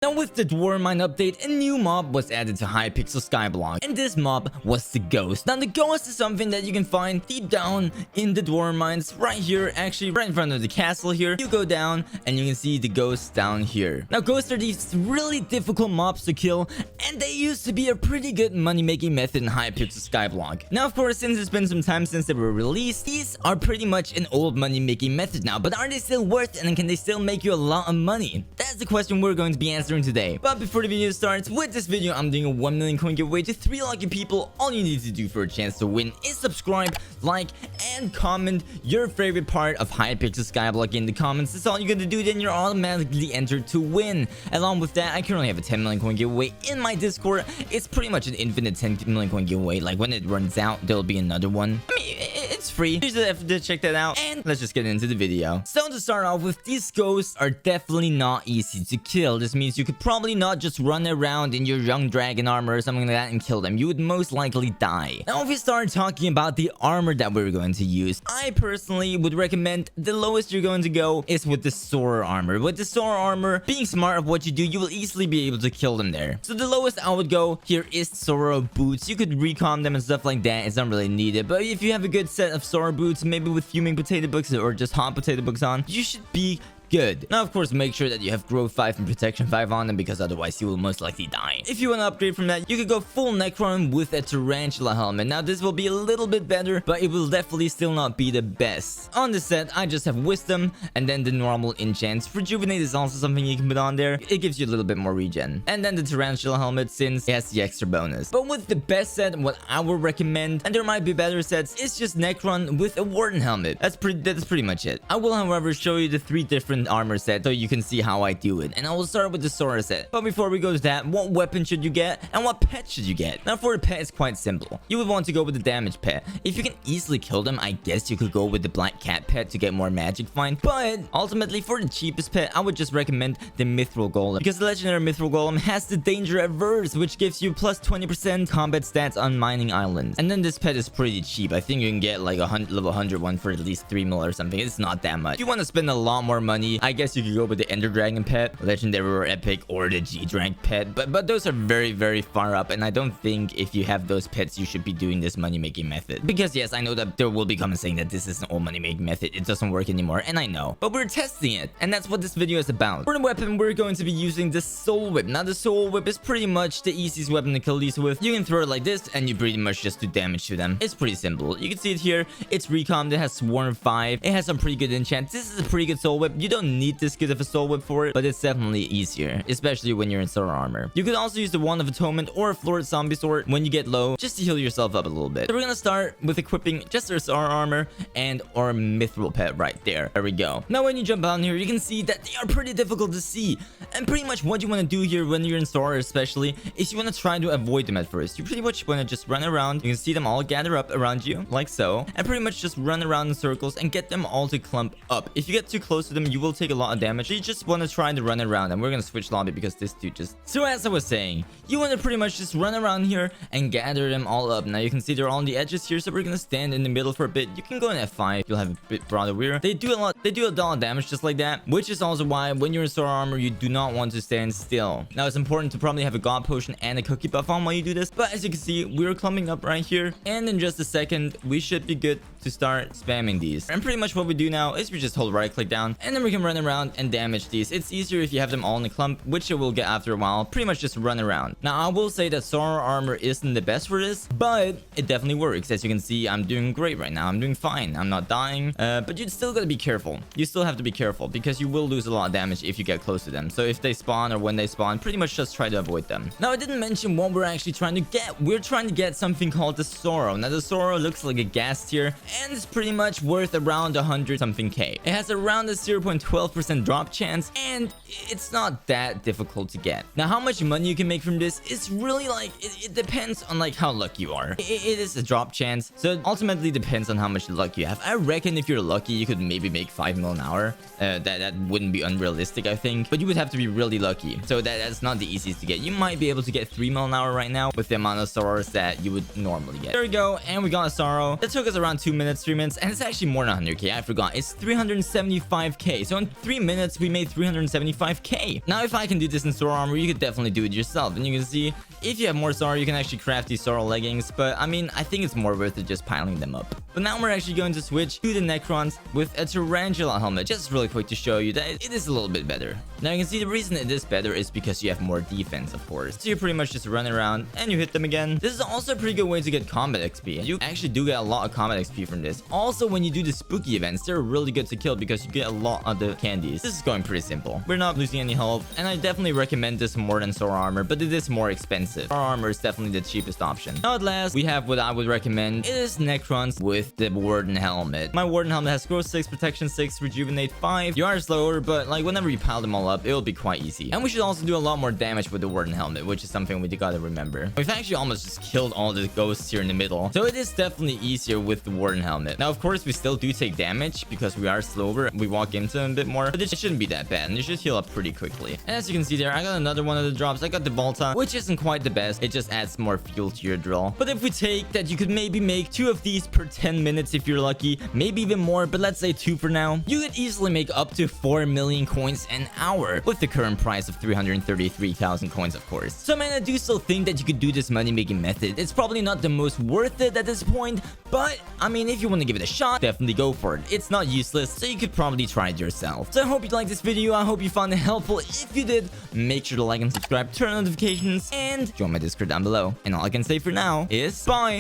Now with the Dwarf Mine update, a new mob was added to Hypixel Skyblock, and this mob was the Ghost. Now the Ghost is something that you can find deep down in the Dwarf Mines, right here, actually right in front of the castle here. You go down and you can see the Ghosts down here. Now Ghosts are these really difficult mobs to kill, and they used to be a pretty good money-making method in Hypixel Skyblock. Now of course, since it's been some time since they were released, these are pretty much an old money-making method now, but are they still worth it, and can they still make you a lot of money? That's the question we're going to be answering today. But before the video starts, with this video I'm doing a 1 million coin giveaway to 3 lucky people. All you need to do for a chance to win is subscribe, like, and comment your favorite part of Hypixel Skyblock in the comments. That's all you're gonna do, then you're automatically entered to win. Along with that, I currently have a 10 million coin giveaway in my Discord. It's pretty much an infinite 10 million coin giveaway. Like when it runs out, there'll be another one. I mean, it's free. You just have to check that out. And let's just get into the video. So to start off with, these ghosts are definitely not easy to kill. This means you could probably not just run around in your young dragon armor or something like that and kill them. You would most likely die. Now if we start talking about the armor that we're going to use, I personally would recommend the lowest you're going to go is with the Soarer armor. With the Soarer armor, being smart of what you do, you will easily be able to kill them there. So the lowest I would go here is Soarer boots. You could recon them and stuff like that. It's not really needed, but if you have a good set of Soarer boots, maybe with fuming potato books or just hot potato books on, you should be good. Now of course, make sure that you have growth 5 and protection 5 on them, because otherwise you will most likely die. If you want to upgrade from that, you could go full Necron with a tarantula helmet. Now this will be a little bit better, but it will definitely still not be the best. On this set, I just have wisdom, and then the normal enchants. Rejuvenate is also something you can put on there. It gives you a little bit more regen. And then the tarantula helmet, since it has the extra bonus. But with the best set, what I would recommend, and there might be better sets, is just Necron with a Warden helmet. That's pretty much it. I will however show you the 3 different armor set so you can see how I do it, and I will start with the Soarer set. But before we go to that, what weapon should you get and what pet should you get? Now for the pet, it's quite simple. You would want to go with the damage pet. If you can easily kill them, I guess you could go with the black cat pet to get more magic find, but ultimately for the cheapest pet, I would just recommend the Mithril Golem, because the legendary Mithril Golem has the danger averse, which gives you plus 20% combat stats on mining islands. And then this pet is pretty cheap. I think you can get like a level 100 one for at least 3 mil or something. It's not that much. If you want to spend a lot more money, I guess you could go with the Ender Dragon pet, legendary or epic, or the G-Drank pet, but those are very far up, and I don't think if you have those pets you should be doing this money making method. Because yes, I know that there will be comments saying that this is an old money making method, it doesn't work anymore, and I know, but we're testing it, and that's what this video is about. For the weapon, we're going to be using the Soul Whip. Now the Soul Whip is pretty much the easiest weapon to kill these with. You can throw it like this and you pretty much just do damage to them. It's pretty simple. You can see it here. It's recon, it has Swarm 5, it has some pretty good enchants. This is a pretty good Soul Whip. You don't need this good of a Soul Whip for it, but it's definitely easier, especially when you're in Soarer armor. You could also use the Wand of Atonement or a Florid Zombie Sword when you get low, just to heal yourself up a little bit. So we're gonna start with equipping just our Soarer armor and our Mithril pet right there. There we go. Now when you jump down here, you can see that they are pretty difficult to see, and pretty much what you want to do here when you're in Soarer especially is you want to try to avoid them at first. You pretty much want to just run around. You can see them all gather up around you like so, and pretty much just run around in circles and get them all to clump up. If you get too close to them, you will take a lot of damage. So you just want to try to run around, and we're gonna switch lobby because this dude just... So as I was saying, you want to pretty much just run around here and gather them all up. Now you can see they're all on the edges here, so we're gonna stand in the middle for a bit. You can go in F5, you'll have a bit broader rear. They do a lot of damage just like that, which is also why when you're in Soarer armor, you do not want to stand still. Now it's important to probably have a God Potion and a cookie buff on while you do this, but as you can see, we're clumping up right here, and in just a second we should be good to start spamming these. And pretty much what we do now is we just hold right click down, and then we can run around and damage these. It's easier if you have them all in a clump, which you will get after a while. Pretty much just run around. Now I will say that Soarer armor isn't the best for this, but it definitely works. As you can see, I'm doing great right now. I'm doing fine. I'm not dying, but you still gotta be careful. You still have to be careful because you will lose a lot of damage if you get close to them. So if they spawn or when they spawn, pretty much just try to avoid them. Now I didn't mention what we're actually trying to get. We're trying to get something called the Sorrow. Now the Sorrow looks like a gas tier, and it's pretty much worth around 100 something K. It has around a 0.12% drop chance, and it's not that difficult to get. Now how much money you can make from this is really like it depends on like how lucky you are. It is a drop chance, so it ultimately depends on how much luck you have. I reckon if you're lucky, you could maybe make 5 mil an hour. That wouldn't be unrealistic, I think, but you would have to be really lucky, so that's not the easiest to get. You might be able to get 3 mil an hour right now with the amount of sorrows that you would normally get. There we go, and we got a sorrow that took us around 2 minutes, 3 minutes, and it's actually more than 100k. I forgot. It's 375k. So in 3 minutes, we made 375k. Now, if I can do this in Sora armor, you could definitely do it yourself. And you can see, if you have more Sora, you can actually craft these Sora leggings. But I mean, I think it's more worth it just piling them up. But now we're actually going to switch to the Necrons with a Tarantula helmet. Just really quick to show you that it is a little bit better. Now you can see the reason it is better is because you have more defense, of course. So you pretty much just run around and you hit them again. This is also a pretty good way to get combat XP. You actually do get a lot of combat XP from this. Also, when you do the spooky events, they're really good to kill because you get a lot of the candies. This is going pretty simple. We're not losing any health, and I definitely recommend this more than Sora armor, but it is more expensive. Sora armor is definitely the cheapest option. Now at last, we have what I would recommend. It is Necrons with the Warden helmet. My Warden helmet has Growth 6, Protection 6, Rejuvenate 5. You are slower, but like whenever you pile them all up, it'll be quite easy. And we should also do a lot more damage with the Warden helmet, which is something we gotta remember. We've actually almost just killed all the ghosts here in the middle, so it is definitely easier with the Warden helmet. Now, of course, we still do take damage because we are slower. We walk into them a bit more, but it shouldn't be that bad, and you should heal up pretty quickly. And as you can see there, I got another one of the drops. I got the Volta, which isn't quite the best. It just adds more fuel to your drill. But if we take that, you could maybe make 2 of these per 10 minutes if you're lucky, maybe even more, but let's say 2 for now. You could easily make up to 4 million coins an hour with the current price of 333,000 coins, of course. So man, I do still think that you could do this money making method. It's probably not the most worth it at this point, but I mean, if you want to give it a shot, definitely go for it. It's not useless, so you could probably try it yourself. So I hope you liked this video. I hope you found it helpful. If you did, make sure to like and subscribe, turn on notifications, and join my Discord down below. And all I can say for now is bye.